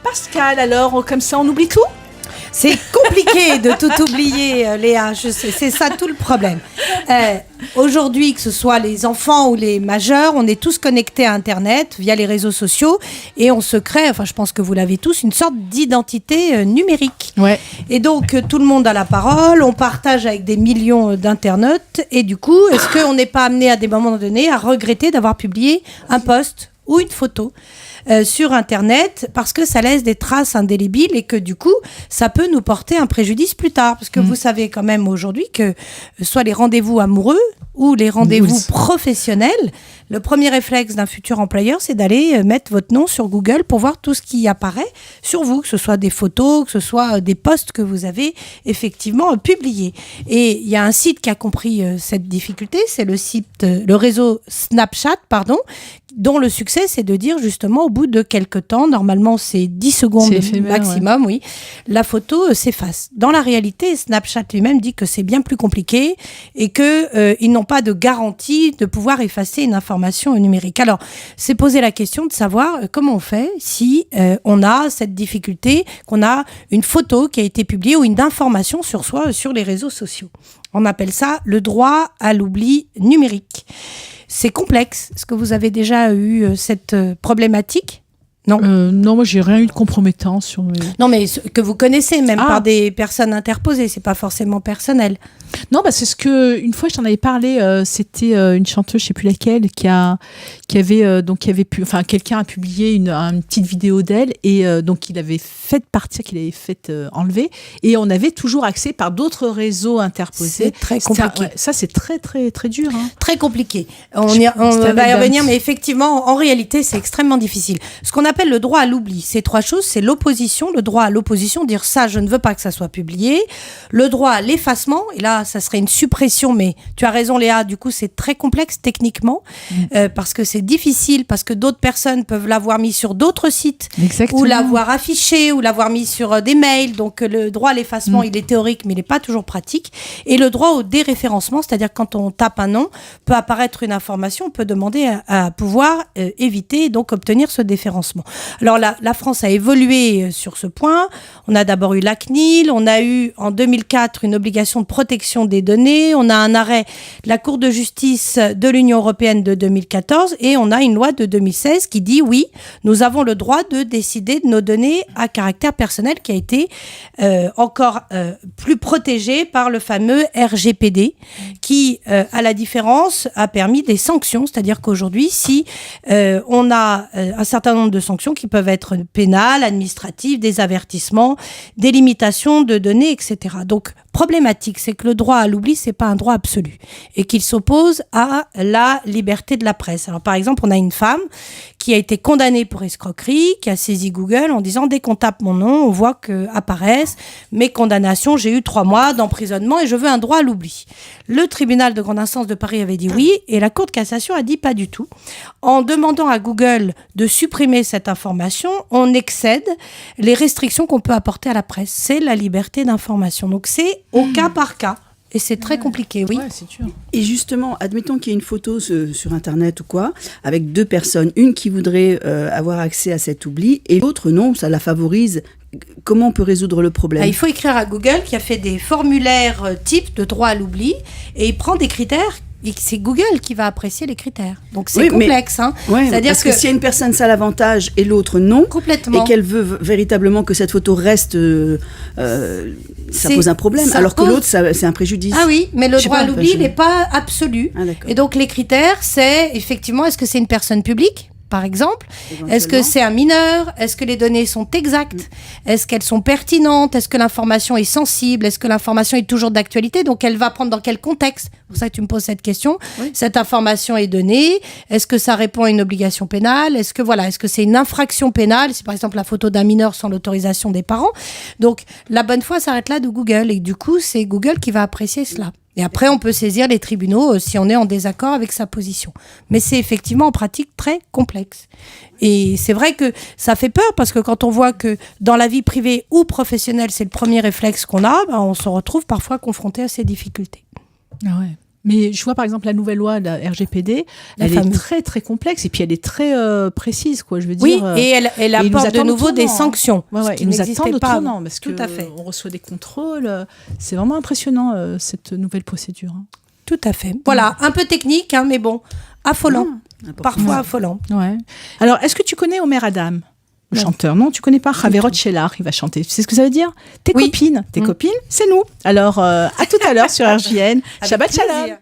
Pascal, alors, comme ça, on oublie tout ? C'est compliqué de tout oublier, Léa. Je sais, c'est ça tout le problème. Aujourd'hui, que ce soit les enfants ou les majeurs, on est tous connectés à Internet via les réseaux sociaux et on se crée, enfin je pense que vous l'avez tous, une sorte d'identité numérique. Ouais. Et donc tout le monde a la parole, on partage avec des millions d'internautes et du coup, est-ce qu'on n'est pas amené à des moments donnés à regretter d'avoir publié un post ou une photo sur Internet parce que ça laisse des traces indélébiles et que du coup, ça peut nous porter un préjudice plus tard. Parce que vous savez quand même aujourd'hui que soit les rendez-vous amoureux ou les rendez-vous professionnels, le premier réflexe d'un futur employeur, c'est d'aller mettre votre nom sur Google pour voir tout ce qui apparaît sur vous, que ce soit des photos, que ce soit des posts que vous avez effectivement publiés. Et il y a un site qui a compris cette difficulté, c'est le réseau Snapchat, dont le succès, c'est de dire justement au bout de quelques temps, normalement c'est 10 secondes maximum, oui, la photo s'efface. Dans la réalité, Snapchat lui-même dit que c'est bien plus compliqué et qu'ils n'ont pas de garantie de pouvoir effacer une information numérique. Alors, c'est poser la question de savoir comment on fait si on a cette difficulté, qu'on a une photo qui a été publiée ou une information sur soi sur les réseaux sociaux. On appelle ça le droit à l'oubli numérique. C'est complexe. Est-ce que vous avez déjà eu cette problématique ? Non. Non, moi j'ai rien eu de compromettant sur mes... Non, mais que vous connaissez même par des personnes interposées, c'est pas forcément personnel. Non, c'est ce que une fois je t'en avais parlé. C'était une chanteuse, je sais plus laquelle, qui avait pu, enfin quelqu'un a publié une petite vidéo d'elle et donc il avait fait partir, qu'il avait fait enlever et on avait toujours accès par d'autres réseaux interposés. C'est très compliqué. Ça c'est très très très dur. Hein. Très compliqué. On va y revenir, mais effectivement, en réalité, c'est extrêmement difficile. Ce qu'on appelle le droit à l'oubli, c'est 3 choses. C'est l'opposition, le droit à l'opposition, dire ça, je ne veux pas que ça soit publié. Le droit à l'effacement, et là, ça serait une suppression, mais tu as raison, Léa, du coup, c'est très complexe techniquement, parce que c'est difficile, parce que d'autres personnes peuvent l'avoir mis sur d'autres sites, Exactement. ou l'avoir affiché, ou l'avoir mis sur des mails. Donc, le droit à l'effacement, il est théorique, mais il n'est pas toujours pratique. Et le droit au déréférencement, c'est-à-dire quand on tape un nom, peut apparaître une information, on peut demander à pouvoir éviter et donc obtenir ce déréférencement. Alors la France a évolué sur ce point. On a d'abord eu la CNIL, on a eu en 2004 une obligation de protection des données, on a un arrêt de la Cour de justice de l'Union européenne de 2014 et on a une loi de 2016 qui dit oui, nous avons le droit de décider de nos données à caractère personnel qui a été encore plus protégée par le fameux RGPD qui, à la différence, a permis des sanctions, c'est-à-dire qu'aujourd'hui, si on a un certain nombre de sanctions qui peuvent être pénales, administratives, des avertissements, des limitations de données, etc. Donc, problématique, c'est que le droit à l'oubli, c'est pas un droit absolu et qu'il s'oppose à la liberté de la presse. Alors, par exemple, on a une femme qui a été condamnée pour escroquerie, qui a saisi Google en disant dès qu'on tape mon nom, on voit que apparaissent mes condamnations. J'ai eu 3 mois d'emprisonnement et je veux un droit à l'oubli. Le tribunal de grande instance de Paris avait dit oui et la Cour de cassation a dit pas du tout. En demandant à Google de supprimer cette information, on excède les restrictions qu'on peut apporter à la presse. C'est la liberté d'information. Donc c'est au cas par cas. Et c'est très compliqué, oui. Ouais, c'est dur. Et justement, admettons qu'il y ait une photo sur Internet ou quoi, avec 2 personnes, une qui voudrait avoir accès à cet oubli et l'autre non, ça la favorise. Comment on peut résoudre le problème ? Il faut écrire à Google qui a fait des formulaires type de droit à l'oubli et il prend des critères. Et c'est Google qui va apprécier les critères. Donc c'est complexe. C'est-à-dire parce que s'il y a une personne, ça a l'avantage et l'autre non, complètement. Et qu'elle veut véritablement que cette photo reste, ça pose un problème. Alors que l'autre, c'est un préjudice. Ah oui, mais le droit à l'oubli n'est pas absolu. Ah, et donc les critères, c'est effectivement, est-ce que c'est une personne publique ? Par exemple, est-ce que c'est un mineur ? Est-ce que les données sont exactes ? Est-ce qu'elles sont pertinentes ? Est-ce que l'information est sensible ? Est-ce que l'information est toujours d'actualité ? Donc, elle va prendre dans quel contexte ? C'est pour ça que tu me poses cette question. Oui. Cette information est donnée. Est-ce que ça répond à une obligation pénale ? Est-ce que c'est une infraction pénale ? C'est par exemple la photo d'un mineur sans l'autorisation des parents. Donc, la bonne foi s'arrête là de Google. Et du coup, c'est Google qui va apprécier cela. Et après, on peut saisir les tribunaux si on est en désaccord avec sa position. Mais c'est effectivement en pratique très complexe. Et c'est vrai que ça fait peur parce que quand on voit que dans la vie privée ou professionnelle, c'est le premier réflexe qu'on a, on se retrouve parfois confronté à ces difficultés. Ah ouais. Mais je vois par exemple la nouvelle loi, la RGPD, elle est très très complexe et puis elle est très précise, quoi. Je veux dire. Oui, et elle apporte de nouveau des sanctions. Ils nous attendent au tournant parce que on reçoit des contrôles. C'est vraiment impressionnant cette nouvelle procédure. Tout à fait. Voilà, un peu technique, hein, mais bon, affolant. Parfois affolant. Ouais. Alors, est-ce que tu connais Omer Adam, le chanteur? Non, tu connais pas? Javier Rochelar, il va chanter. Tu sais ce que ça veut dire? Tes copines, c'est nous. Alors, à tout à l'heure sur RJN. Shabbat Shalom.